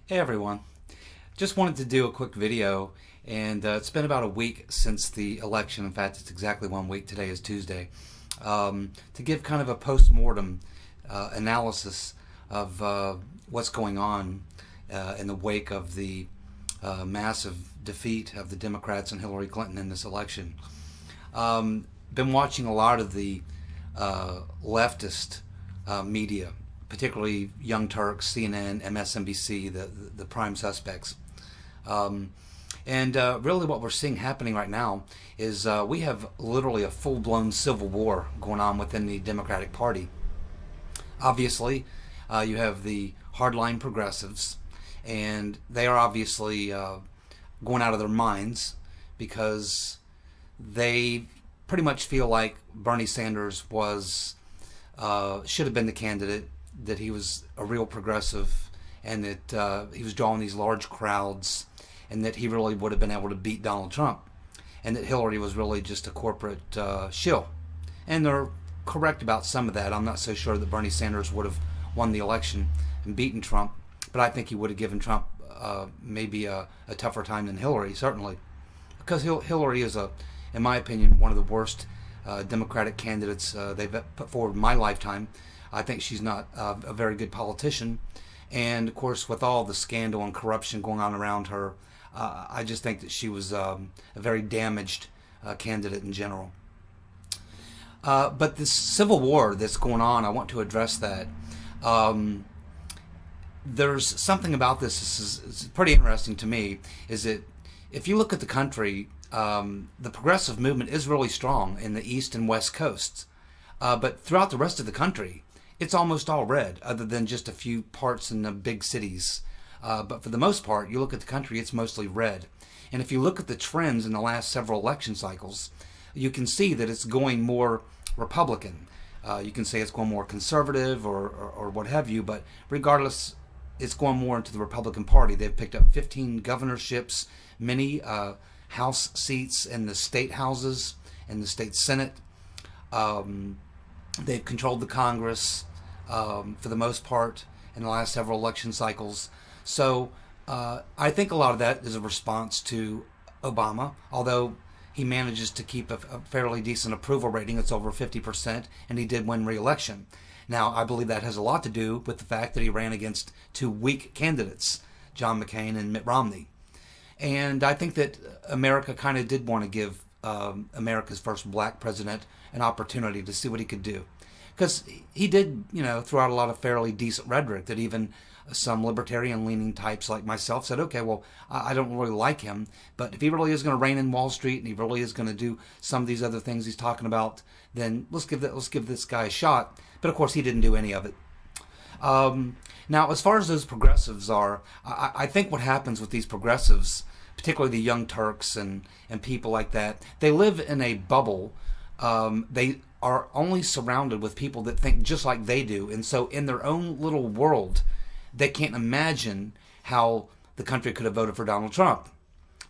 Hey everyone, just wanted to do a quick video, and it's been about a week since the election. In fact, it's exactly 1 week. Today is Tuesday. To give kind of a post-mortem analysis of what's going on in the wake of the massive defeat of the Democrats and Hillary Clinton in this election. Been watching a lot of the leftist media, particularly Young Turks, CNN, MSNBC, the prime suspects. Really what we're seeing happening right now is we have literally a full-blown civil war going on within the Democratic Party. Obviously, you have the hardline progressives, and they are obviously going out of their minds because they pretty much feel like Bernie Sanders was should have been the candidate, that he was a real progressive, and that he was drawing these large crowds, and that he really would have been able to beat Donald Trump, and that Hillary was really just a corporate shill. And they're correct about some of that. I'm not so sure that Bernie Sanders would have won the election and beaten Trump, but I think he would have given Trump maybe a tougher time than Hillary, certainly, because Hillary is, in my opinion, one of the worst Democratic candidates they've put forward in my lifetime. I think she's not a very good politician, and of course, with all the scandal and corruption going on around her, I just think that she was a very damaged candidate in general. But this civil war that's going on, I want to address that. There's something about this is pretty interesting to me, is that if you look at the country, the progressive movement is really strong in the East and West Coasts. But throughout the rest of the country, it's almost all red, other than just a few parts in the big cities. But for the most part, you look at the country, it's mostly red. And if you look at the trends in the last several election cycles, you can see that it's going more Republican. You can say it's going more conservative or what have you, but regardless, it's going more into the Republican Party. They've picked up 15 governorships, many House seats in the state houses and the state Senate. They've controlled the Congress for the most part in the last several election cycles. So I think a lot of that is a response to Obama, although he manages to keep a fairly decent approval rating. It's over 50%, and he did win re-election. Now, I believe that has a lot to do with the fact that he ran against two weak candidates, John McCain and Mitt Romney. And I think that America kind of did want to give America's first black president an opportunity to see what he could do. Because he did, throw out a lot of fairly decent rhetoric that even some libertarian-leaning types like myself said, okay, well, I don't really like him, but if he really is going to rein in Wall Street and he really is going to do some of these other things he's talking about, then let's give this guy a shot. But of course, he didn't do any of it. Now, as far as those progressives are, I think what happens with these progressives, particularly the Young Turks and people like that, they live in a bubble. They are only surrounded with people that think just like they do, and so in their own little world, they can't imagine how the country could have voted for Donald Trump,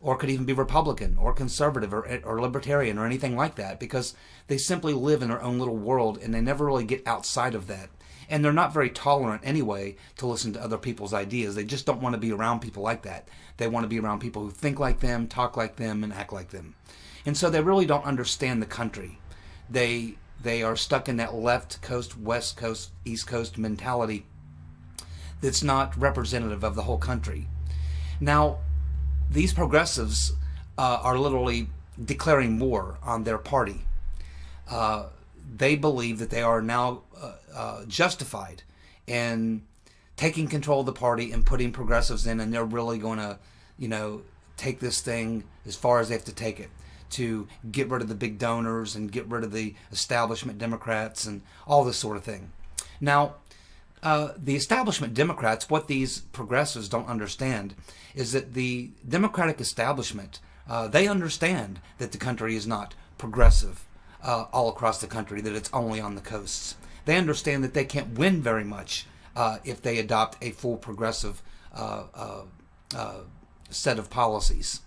or could even be Republican or conservative or libertarian or anything like that, because they simply live in their own little world and they never really get outside of that. And they're not very tolerant anyway to listen to other people's ideas. They just don't want to be around people like that. They want to be around people who think like them, talk like them, and act like them. And so they really don't understand the country. They are stuck in that left coast, west coast, east coast mentality that's not representative of the whole country. Now, these progressives are literally declaring war on their party. They believe that they are now justified in taking control of the party and putting progressives in, and they're really going to, take this thing as far as they have to take it, to get rid of the big donors and get rid of the establishment Democrats and all this sort of thing. Now, the establishment Democrats, what these progressives don't understand is that the Democratic establishment, they understand that the country is not progressive all across the country, that it's only on the coasts. They understand that they can't win very much if they adopt a full progressive set of policies.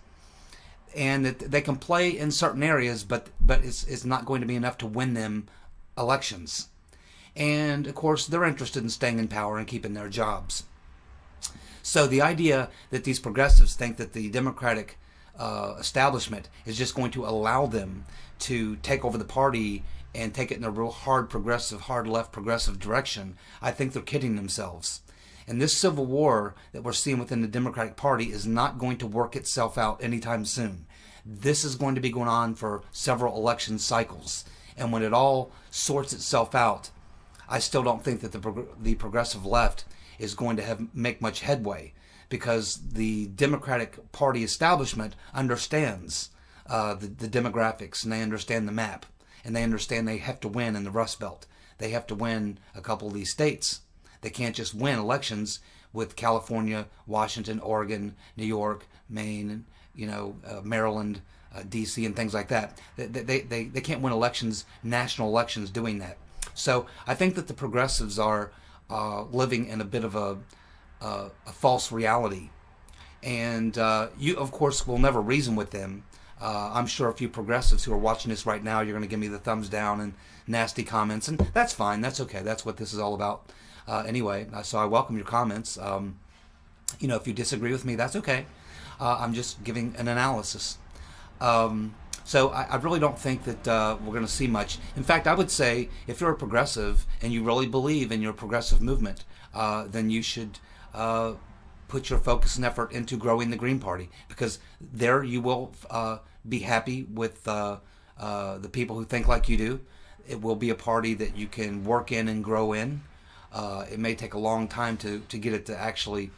And that they can play in certain areas, but it's not going to be enough to win them elections. And of course, they're interested in staying in power and keeping their jobs. So the idea that these progressives think that the Democratic establishment is just going to allow them to take over the party and take it in a real hard progressive, hard left progressive direction, I think they're kidding themselves. And this civil war that we're seeing within the Democratic Party is not going to work itself out anytime soon. This is going to be going on for several election cycles. And when it all sorts itself out, I still don't think that the progressive left is going to make much headway, because the Democratic Party establishment understands the demographics, and they understand the map, and they understand they have to win in the Rust Belt. They have to win a couple of these states. They can't just win elections with California, Washington, Oregon, New York, Maine, Maryland, D.C. and things like that. They can't win elections, national elections, doing that. So I think that the progressives are living in a bit of a false reality. And you, of course, will never reason with them. I'm sure a few progressives who are watching this right now, you're going to give me the thumbs down and nasty comments, and that's fine. That's okay. That's what this is all about. Anyway, so I welcome your comments. If you disagree with me, that's okay. I'm just giving an analysis. So I really don't think that we're going to see much. In fact, I would say if you're a progressive and you really believe in your progressive movement, then you should put your focus and effort into growing the Green Party, because there you will be happy with the people who think like you do. It will be a party that you can work in and grow in. It may take a long time to get it to actually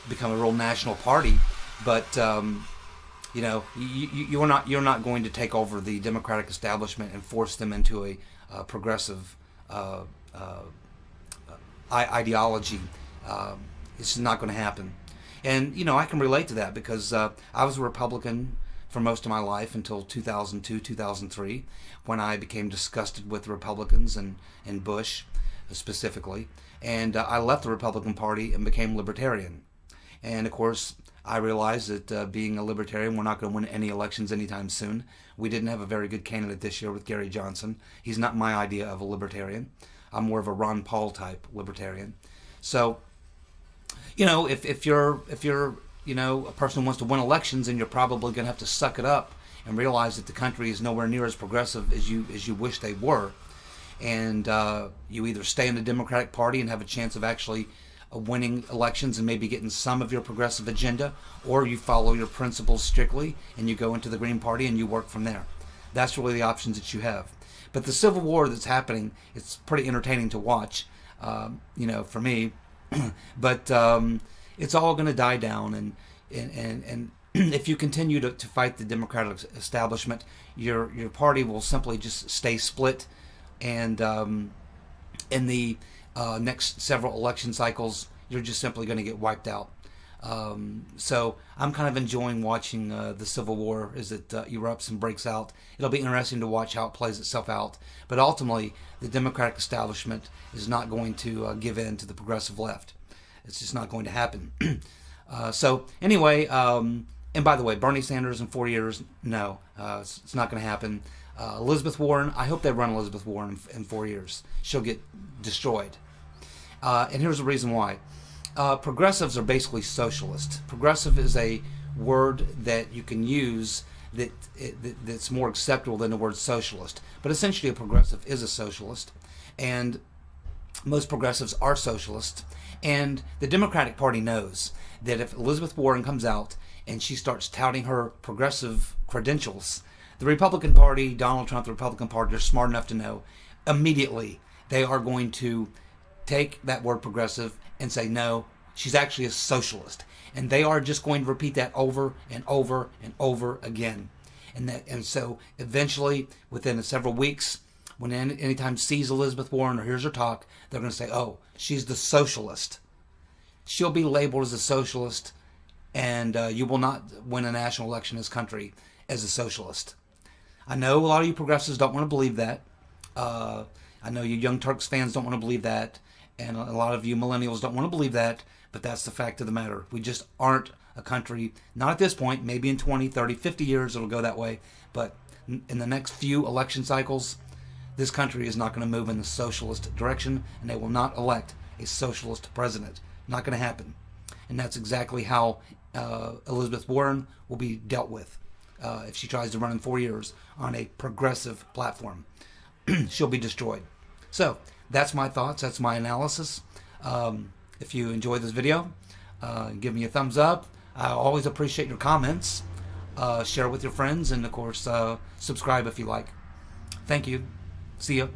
become a real national party, but you're not going to take over the Democratic establishment and force them into a progressive ideology. It's just not going to happen. And I can relate to that, because I was a Republican for most of my life until 2002, 2003, when I became disgusted with Republicans and Bush specifically. And I left the Republican Party and became libertarian. And of course, I realized that being a libertarian, we're not going to win any elections anytime soon. We didn't have a very good candidate this year with Gary Johnson. He's not my idea of a libertarian. I'm more of a Ron Paul type libertarian. So, if you're a person who wants to win elections, then you're probably going to have to suck it up and realize that the country is nowhere near as progressive as you wish they were. And you either stay in the Democratic Party and have a chance of actually winning elections and maybe getting some of your progressive agenda, or you follow your principles strictly and you go into the Green Party and you work from there. That's really the options that you have. But the civil war that's happening, it's pretty entertaining to watch, for me. But it's all going to die down, and if you continue to fight the Democratic establishment, your party will simply just stay split, and in the next several election cycles, you're just simply going to get wiped out. So I'm kind of enjoying watching the Civil War as it erupts and breaks out. It'll be interesting to watch how it plays itself out. But ultimately, the Democratic establishment is not going to give in to the progressive left. It's just not going to happen. So anyway, and by the way, Bernie Sanders in 4 years, no, it's not going to happen. Elizabeth Warren, I hope they run Elizabeth Warren in 4 years. She'll get destroyed. And here's the reason why. Progressives are basically socialist. Progressive is a word that you can use that's more acceptable than the word socialist. But essentially a progressive is a socialist. And most progressives are socialists. And the Democratic Party knows that if Elizabeth Warren comes out and she starts touting her progressive credentials, the Republican Party, Donald Trump, the Republican Party, are smart enough to know immediately they are going to take that word progressive and say, no, she's actually a socialist. And they are just going to repeat that over and over and over again. And so eventually, within several weeks, when anytime sees Elizabeth Warren or hears her talk, they're going to say, oh, she's the socialist. She'll be labeled as a socialist, and you will not win a national election in this country as a socialist. I know a lot of you progressives don't want to believe that. I know you Young Turks fans don't want to believe that. And a lot of you millennials don't want to believe that, but that's the fact of the matter. We just aren't a country, not at this point, maybe in 20, 30, 50 years it'll go that way, but in the next few election cycles, this country is not going to move in the socialist direction, and they will not elect a socialist president. Not going to happen. and that's exactly how Elizabeth Warren will be dealt with if she tries to run in 4 years on a progressive platform. She'll be destroyed. So that's my thoughts. That's my analysis. If you enjoyed this video, give me a thumbs up. I always appreciate your comments. Share with your friends, and of course, subscribe if you like. Thank you. See ya.